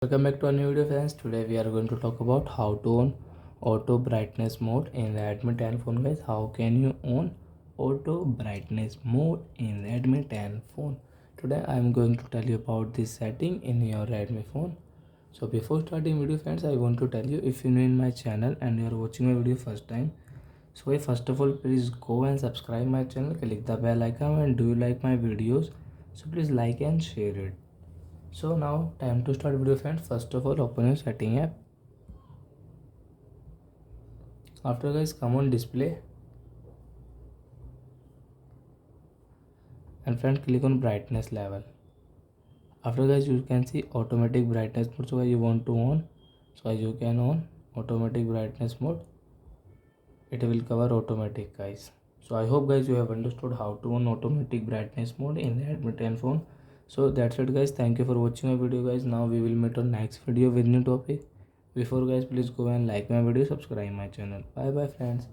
Welcome back to a new video friends. Today we are going to talk about how to on auto brightness mode in Redmi 10 phone guys. How can you on auto brightness mode in Redmi 10 phone? Today I am going to tell you about this setting in your Redmi phone. So before starting video friends, I want to tell you, if you new in my channel and you are watching my video first time, so first of all please go and subscribe my channel, click the bell icon, and do you like my videos, so please like and share it. So now time to start video friends. First of all open your setting app. After guys come on display, and friend click on brightness level. After guys you can see automatic brightness mode. So guys you want to on, so guys you can on automatic brightness mode. It will cover automatic guys. So I hope guys you have understood how to on automatic brightness mode in Redmi 10 phone. So that's it guys. Thank you for watching my video guys. Now we will meet on next video with new topic. Before guys please go and like my video, subscribe my channel. Bye bye friends.